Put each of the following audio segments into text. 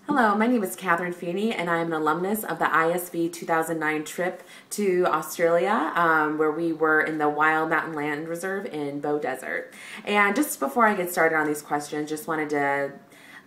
Hello, my name is Catherine Feeney, and I am an alumnus of the ISV 2009 trip to Australia, where we were in the Wild Mountain Land Reserve in Bow Desert. And just before I get started on these questions, just wanted to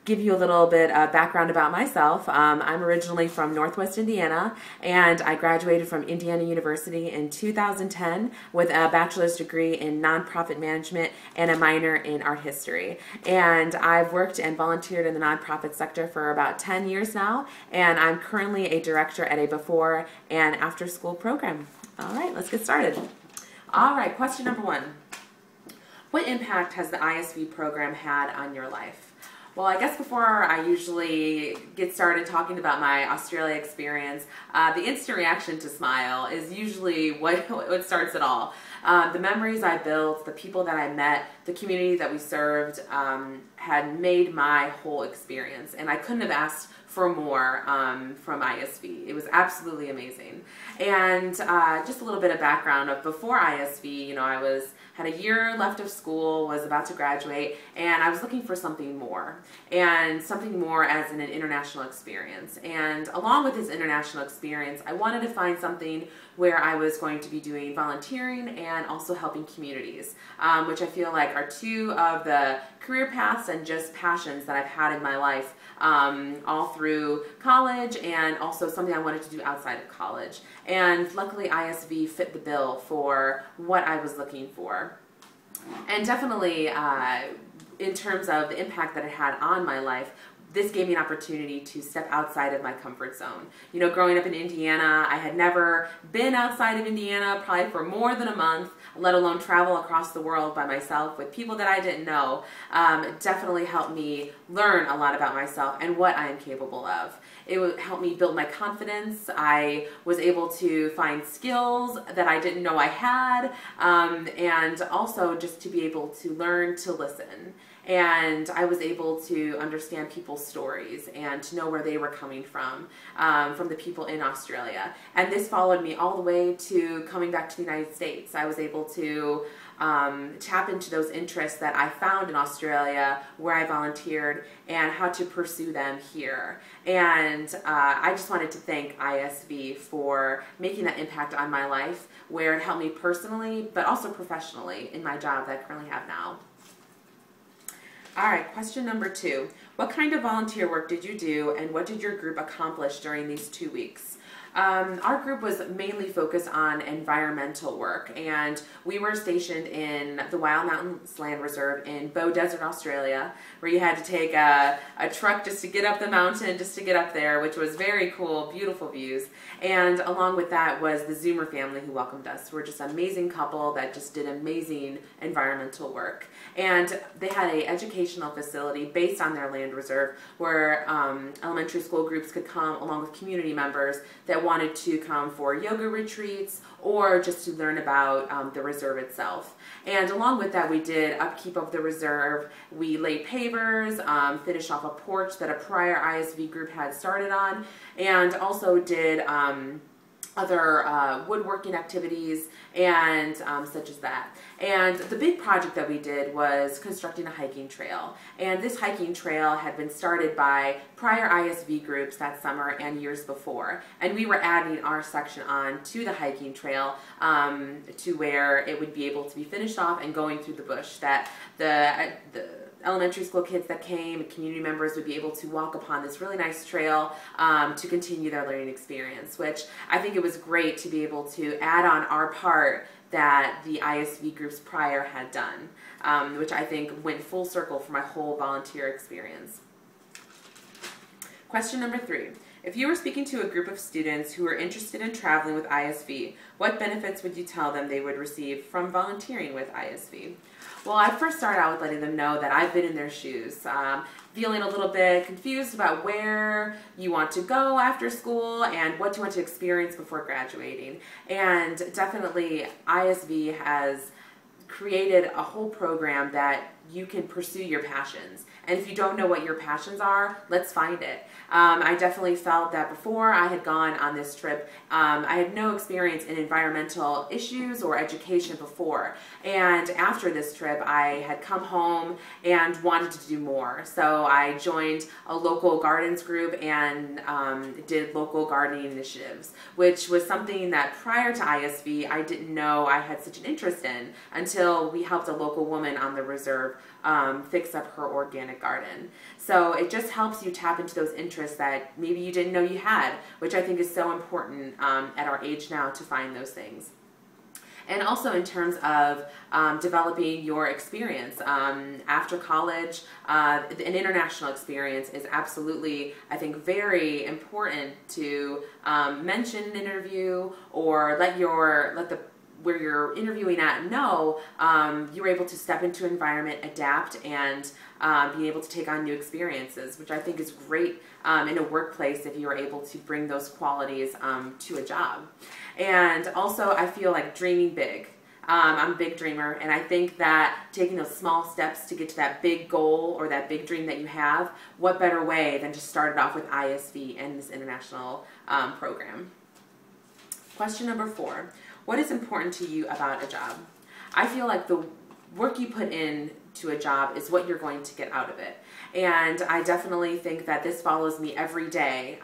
give you a little bit of background about myself. I'm originally from Northwest Indiana, and I graduated from Indiana University in 2010 with a bachelor's degree in nonprofit management and a minor in art history. And I've worked and volunteered in the nonprofit sector for about 10 years now, and I'm currently a director at a before and after school program. All right, let's get started. All right, question number one. What impact has the ISV program had on your life? Well, I guess before I usually get started talking about my Australia experience, the instant reaction to smile is usually what starts it all. The memories I built, the people that I met, the community that we served had made my whole experience, and I couldn't have asked for more from ISV. It was absolutely amazing. And just a little bit of background of before ISV, I had a year left of school, was about to graduate, and I was looking for something more, and something more as an international experience. And along with this international experience, I wanted to find something where I was going to be doing volunteering and also helping communities, which I feel like are two of the career paths and just passions that I've had in my life all through college, and also something I wanted to do outside of college. And luckily ISV fit the bill for what I was looking for. And definitely in terms of the impact that it had on my life, this gave me an opportunity to step outside of my comfort zone. Growing up in Indiana, I had never been outside of Indiana probably for more than a month, let alone travel across the world by myself with people that I didn't know. It definitely helped me learn a lot about myself and what I am capable of. It would help me build my confidence. I was able to find skills that I didn't know I had, and also just to be able to learn to listen. And I was able to understand people's stories and to know where they were coming from the people in Australia. And this followed me all the way to coming back to the United States. I was able to tap into those interests that I found in Australia where I volunteered and how to pursue them here. And I just wanted to thank ISV for making that impact on my life, where it helped me personally, but also professionally in my job that I currently have now. All right, question number two. What kind of volunteer work did you do, and what did your group accomplish during these 2 weeks? Our group was mainly focused on environmental work, and we were stationed in the Wild Mountain Land Reserve in Bow Desert, Australia, where you had to take a truck just to get up the mountain, just to get up there, which was very cool, beautiful views. And along with that was the Zoomer family who welcomed us. We're just an amazing couple that just did amazing environmental work. And they had an educational facility based on their land reserve where elementary school groups could come along with community members that wanted to come for yoga retreats or just to learn about the reserve itself. And along with that, we did upkeep of the reserve. We laid pavers, finished off a porch that a prior ISV group had started on, and also did other woodworking activities and such as that. And the big project that we did was constructing a hiking trail. And this hiking trail had been started by prior ISV groups that summer and years before. And we were adding our section on to the hiking trail to where it would be able to be finished off and going through the bush, that the elementary school kids that came, community members would be able to walk upon this really nice trail to continue their learning experience, which I think it was great to be able to add on our part that the ISV groups prior had done, which I think went full circle for my whole volunteer experience. Question number three. If you were speaking to a group of students who were interested in traveling with ISV, what benefits would you tell them they would receive from volunteering with ISV? Well, I first started out with letting them know that I've been in their shoes, feeling a little bit confused about where you want to go after school and what you want to experience before graduating. And definitely ISV has created a whole program that you can pursue your passions And if you don't know what your passions are, let's find it. I definitely felt that before I had gone on this trip, I had no experience in environmental issues or education before. And after this trip, I had come home and wanted to do more. So I joined a local gardens group and did local gardening initiatives, which was something that prior to ISV, I didn't know I had such an interest in until we helped a local woman on the reserve fix up her organic garden. So it just helps you tap into those interests that maybe you didn't know you had, which I think is so important at our age now to find those things. And also in terms of developing your experience. After college, an international experience is absolutely, I think, very important to mention in an interview, or where you're interviewing at know you're able to step into an environment, adapt, and being able to take on new experiences, which I think is great in a workplace if you're able to bring those qualities to a job. And also, I feel like dreaming big. I'm a big dreamer, and I think that taking those small steps to get to that big goal or that big dream that you have, what better way than to start it off with ISV and this international program. Question number 4. What is important to you about a job? I feel like the work you put in to a job is what you're going to get out of it. And I definitely think that this follows me every day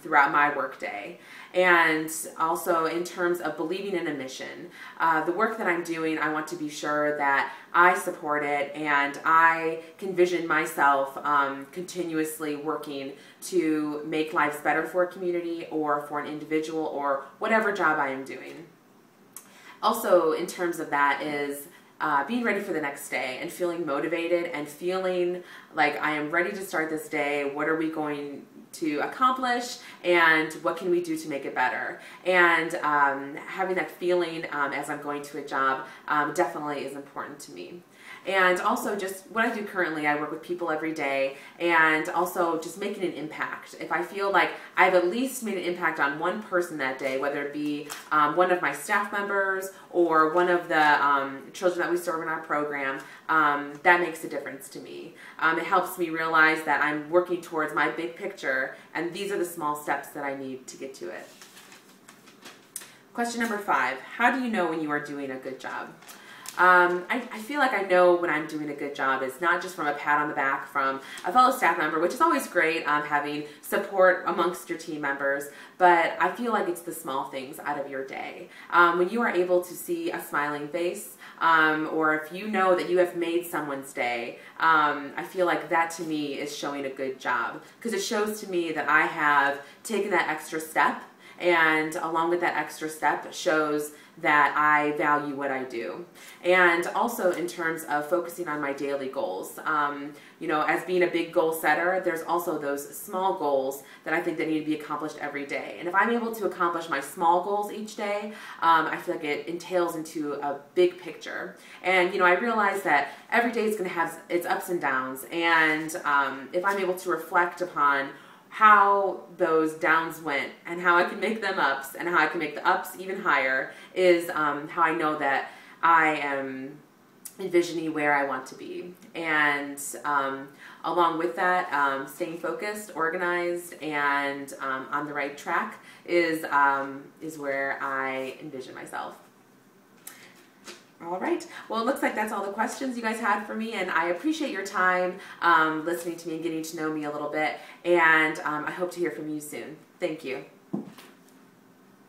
throughout my work day. And also in terms of believing in a mission, the work that I'm doing, I want to be sure that I support it and I can vision myself continuously working to make lives better for a community or for an individual or whatever job I am doing. Also in terms of that is being ready for the next day and feeling motivated and feeling like I am ready to start this day. What are we going to accomplish and what can we do to make it better? And having that feeling as I'm going to a job definitely is important to me. And also just what I do currently, I work with people every day, and also just making an impact. If I feel like I've at least made an impact on one person that day, whether it be one of my staff members or one of the children that we serve in our program, that makes a difference to me. It helps me realize that I'm working towards my big picture, and these are the small steps that I need to get to it. Question number 5, how do you know when you are doing a good job? I feel like I know when I'm doing a good job is not just from a pat on the back from a fellow staff member, which is always great, having support amongst your team members, but I feel like it's the small things out of your day. When you are able to see a smiling face, or if you know that you have made someone's day, I feel like that to me is showing a good job, because it shows to me that I have taken that extra step, and along with that extra step shows that I value what I do. And also in terms of focusing on my daily goals. You know, as being a big goal setter, there's also those small goals that I think that need to be accomplished every day. And if I'm able to accomplish my small goals each day, I feel like it entails into a big picture. And, you know, I realize that every day is going to have its ups and downs. And if I'm able to reflect upon how those downs went and how I can make them ups and how I can make the ups even higher is how I know that I am envisioning where I want to be. And along with that, staying focused, organized, and on the right track is where I envision myself. All right. Well, it looks like that's all the questions you guys had for me, and I appreciate your time listening to me and getting to know me a little bit, and I hope to hear from you soon. Thank you.